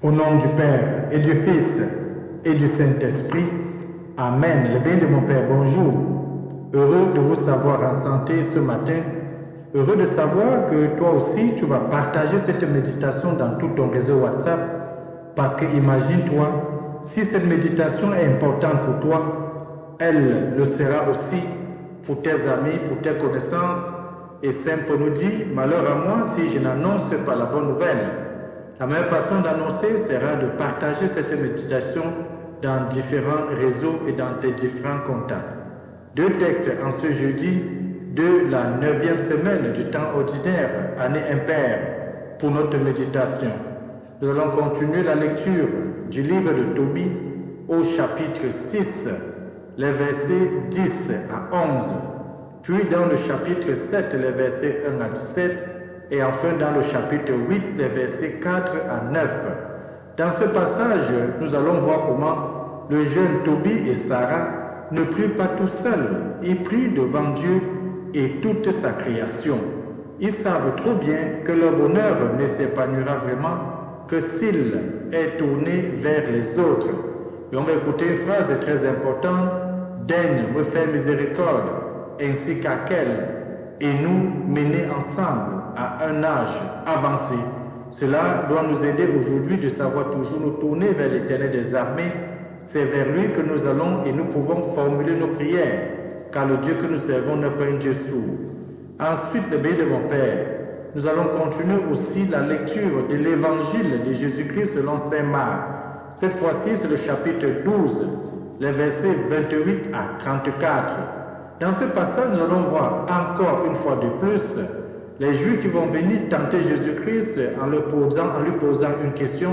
Au nom du Père et du Fils et du Saint-Esprit, Amen. Le bien de mon Père, bonjour. Heureux de vous savoir en santé ce matin. Heureux de savoir que toi aussi, tu vas partager cette méditation dans tout ton réseau WhatsApp. Parce que imagine-toi, si cette méditation est importante pour toi, elle le sera aussi pour tes amis, pour tes connaissances. Et Saint Paul nous dit, malheur à moi si je n'annonce pas la bonne nouvelle. La meilleure façon d'annoncer sera de partager cette méditation dans différents réseaux et dans tes différents contacts. Deux textes en ce jeudi de la 9e semaine du temps ordinaire, année impaire, pour notre méditation. Nous allons continuer la lecture du livre de Tobie au chapitre 6, les versets 10 à 11, puis dans le chapitre 7, les versets 1 à 17, et enfin dans le chapitre 8, les versets 4 à 9. Dans ce passage, nous allons voir comment le jeune Tobie et Sarah ne prient pas tout seuls, ils prient devant Dieu et toute sa création. Ils savent trop bien que leur bonheur ne s'épanouira vraiment que s'il est tourné vers les autres. Et on va écouter une phrase très importante, « Daigne me faire miséricorde, ainsi qu'à qu'elle, et nous mener ensemble à un âge avancé. » Cela doit nous aider aujourd'hui de savoir toujours nous tourner vers l'Éternel des armées. C'est vers lui que nous allons et nous pouvons formuler nos prières, car le Dieu que nous servons n'est pas un Dieu sourd. Ensuite, le bien de mon Père, nous allons continuer aussi la lecture de l'Évangile de Jésus-Christ selon Saint Marc. Cette fois-ci, c'est le chapitre 12, les versets 28 à 34. Dans ce passage, nous allons voir encore une fois de plus les Juifs qui vont venir tenter Jésus-Christ en lui posant une question.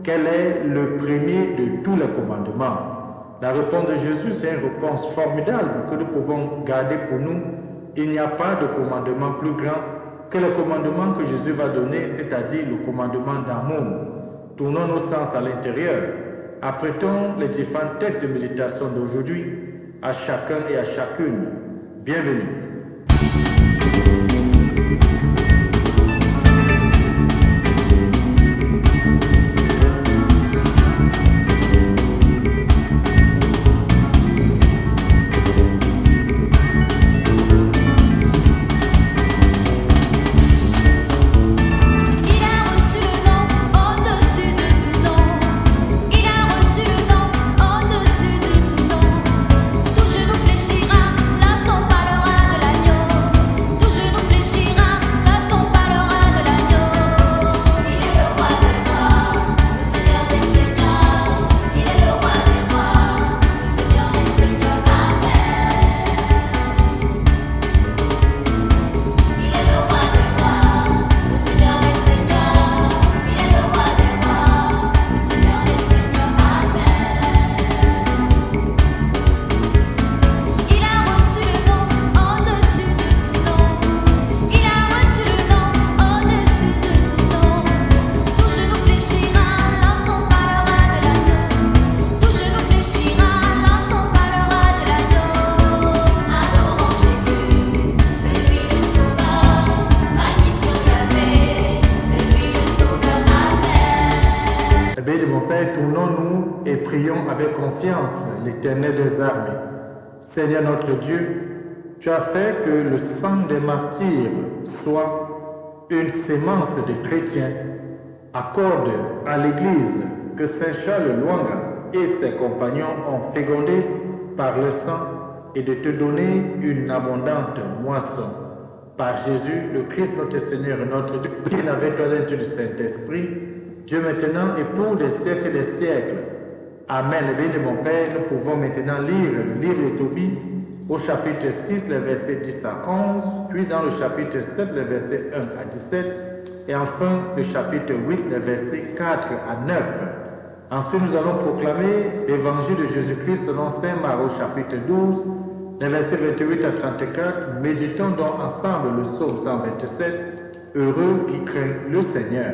Quel est le premier de tous les commandements? La réponse de Jésus, c'est une réponse formidable que nous pouvons garder pour nous. Il n'y a pas de commandement plus grand que le commandement que Jésus va donner, c'est-à-dire le commandement d'amour. Tournons nos sens à l'intérieur. Apprêtons les différents textes de méditation d'aujourd'hui à chacun et à chacune. Bienvenue. Bien de mon Père, tournons-nous et prions avec confiance l'Éternel des armées. Seigneur notre Dieu, tu as fait que le sang des martyrs soit une sémence de chrétiens. Accorde à l'Église que Saint Charles Lwanga et ses compagnons ont fécondé par le sang et de te donner une abondante moisson. Par Jésus, le Christ notre Seigneur et notre Dieu, qui avec toi l'unité du Saint-Esprit, Dieu maintenant et pour des siècles des siècles. Amen. Le bien de mon Père, nous pouvons maintenant lire le livre de Tobie au chapitre 6, les versets 10 à 11, puis dans le chapitre 7, les versets 1 à 17, et enfin le chapitre 8, les versets 4 à 9. Ensuite, nous allons proclamer l'évangile de Jésus-Christ selon saint Marc au chapitre 12, les versets 28 à 34. Méditons donc ensemble le psaume 127, Heureux qui craint le Seigneur.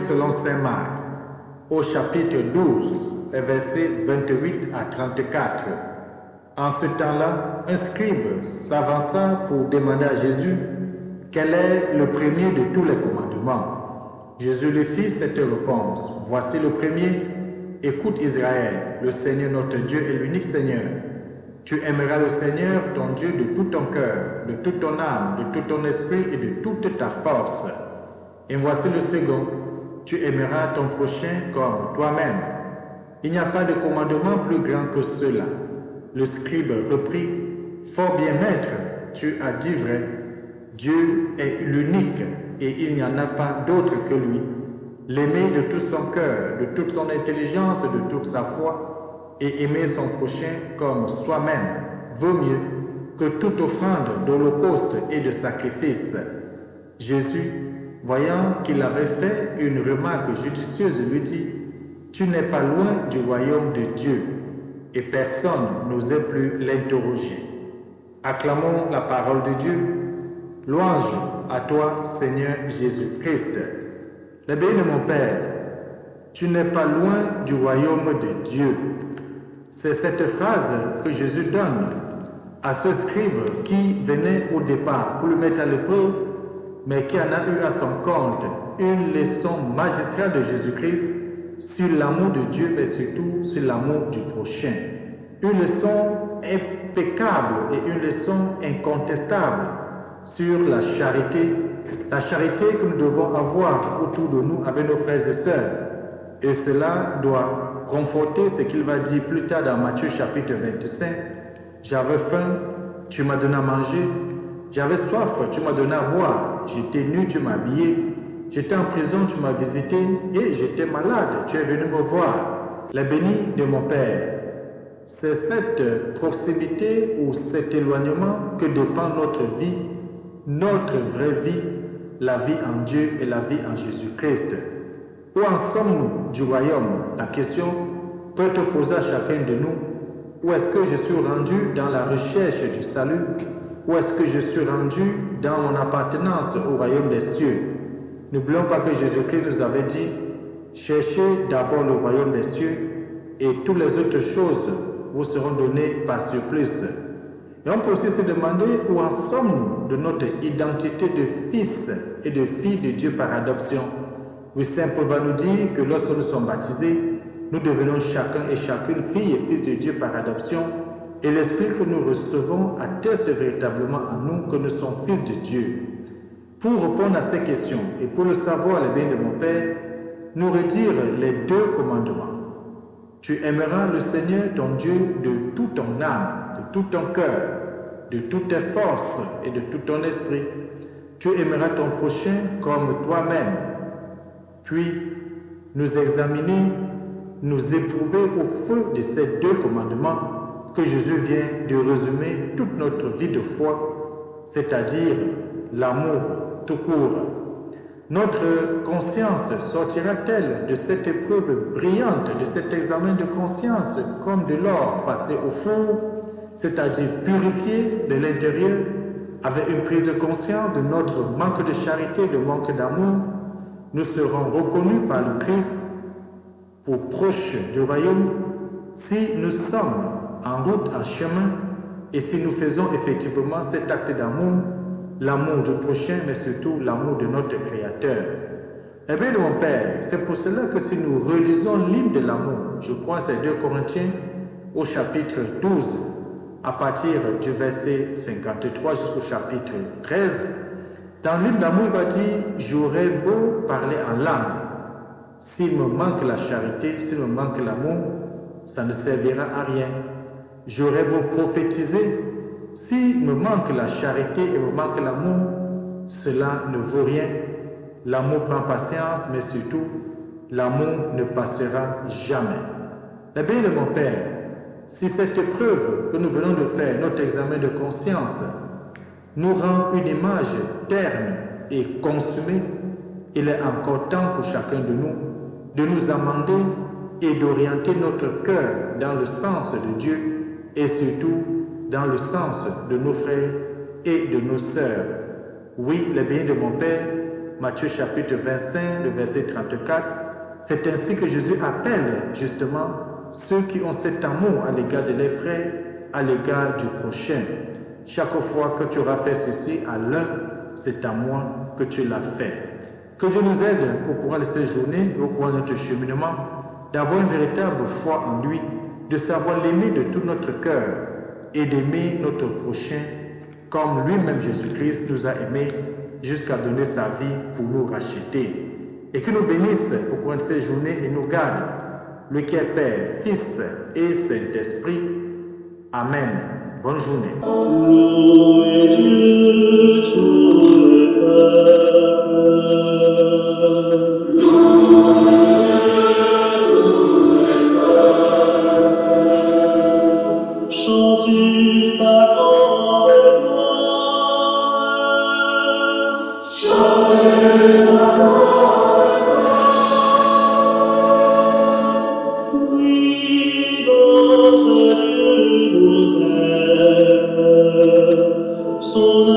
Selon saint Marc, au chapitre 12, versets 28 à 34. En ce temps-là, un scribe s'avança pour demander à Jésus quel est le premier de tous les commandements. Jésus lui fit cette réponse. Voici le premier. Écoute Israël, le Seigneur notre Dieu est l'unique Seigneur. Tu aimeras le Seigneur ton Dieu de tout ton cœur, de toute ton âme, de tout ton esprit et de toute ta force. Et voici le second. Tu aimeras ton prochain comme toi-même. Il n'y a pas de commandement plus grand que cela. Le scribe reprit, fort bien maître, tu as dit vrai. Dieu est l'unique et il n'y en a pas d'autre que lui. L'aimer de tout son cœur, de toute son intelligence, de toute sa foi, et aimer son prochain comme soi-même vaut mieux que toute offrande d'holocauste et de sacrifice. Jésus, voyant qu'il avait fait une remarque judicieuse, lui dit, « Tu n'es pas loin du royaume de Dieu. » Et personne n'osait plus l'interroger. Acclamons la parole de Dieu. Louange à toi, Seigneur Jésus-Christ. Les bénis de mon Père, tu n'es pas loin du royaume de Dieu. C'est cette phrase que Jésus donne à ce scribe qui venait au départ pour le mettre à l'épreuve, mais qui en a eu à son compte une leçon magistrale de Jésus-Christ sur l'amour de Dieu, mais surtout sur l'amour du prochain. Une leçon impeccable et une leçon incontestable sur la charité que nous devons avoir autour de nous avec nos frères et sœurs. Et cela doit conforter ce qu'il va dire plus tard dans Matthieu chapitre 25. J'avais faim, tu m'as donné à manger. J'avais soif, tu m'as donné à boire. J'étais nu, tu m'as habillé. J'étais en prison, tu m'as visité. Et j'étais malade, tu es venu me voir. Les bénis de mon Père. C'est cette proximité ou cet éloignement que dépend notre vie, notre vraie vie, la vie en Dieu et la vie en Jésus-Christ. Où en sommes-nous du royaume? La question peut être posée à chacun de nous. Où est-ce que je suis rendu dans la recherche du salut? Où est-ce que je suis rendu dans mon appartenance au royaume des cieux? N'oublions pas que Jésus-Christ nous avait dit, cherchez d'abord le royaume des cieux et toutes les autres choses vous seront données par surplus. Et on peut aussi se demander où en sommes-nous de notre identité de fils et de filles de Dieu par adoption. Oui, Saint Paul va nous dire que lorsque nous sommes baptisés, nous devenons chacun et chacune fille et fils de Dieu par adoption. Et l'esprit que nous recevons atteste véritablement à nous que nous sommes fils de Dieu. Pour répondre à ces questions et pour le savoir, les bénis de mon Père, nous redire les 2 commandements. Tu aimeras le Seigneur ton Dieu de toute ton âme, de tout ton cœur, de toutes tes forces et de tout ton esprit. Tu aimeras ton prochain comme toi-même. Puis, nous examiner, nous éprouver au feu de ces 2 commandements que Jésus vient de résumer toute notre vie de foi, c'est-à-dire l'amour tout court. Notre conscience sortira-t-elle de cette épreuve brillante, de cet examen de conscience, comme de l'or passé au four, c'est-à-dire purifié de l'intérieur, avec une prise de conscience de notre manque de charité, de manque d'amour? Nous serons reconnus par le Christ pour proches du royaume si nous sommes en route, en chemin, et si nous faisons effectivement cet acte d'amour, l'amour du prochain, mais surtout l'amour de notre Créateur. Eh bien, mon Père, c'est pour cela que si nous relisons l'hymne de l'amour, je crois c'est 2 Corinthiens au chapitre 12, à partir du verset 53 jusqu'au chapitre 13, dans l'hymne d'amour, il va dire « J'aurais beau parler en langue, s'il me manque la charité, s'il me manque l'amour, ça ne servira à rien. J'aurais beau prophétiser, s'il me manque la charité et me manque l'amour, cela ne vaut rien. L'amour prend patience, mais surtout, l'amour ne passera jamais. » Eh bien, de mon Père, si cette épreuve que nous venons de faire, notre examen de conscience, nous rend une image terne et consumée, il est encore temps pour chacun de nous amender et d'orienter notre cœur dans le sens de Dieu et surtout dans le sens de nos frères et de nos sœurs. Oui, les bénis de mon Père, Matthieu chapitre 25, le verset 34, c'est ainsi que Jésus appelle justement ceux qui ont cet amour à l'égard de leurs frères, à l'égard du prochain. Chaque fois que tu auras fait ceci à l'un, c'est à moi que tu l'as fait. Que Dieu nous aide au courant de cette journée, au courant de notre cheminement, d'avoir une véritable foi en lui, de savoir l'aimer de tout notre cœur et d'aimer notre prochain comme lui-même Jésus-Christ nous a aimés jusqu'à donner sa vie pour nous racheter. Et qu'il nous bénisse au courant de cette journée et nous garde, lui qui est Père, Fils et Saint-Esprit. Amen. Bonne journée. Son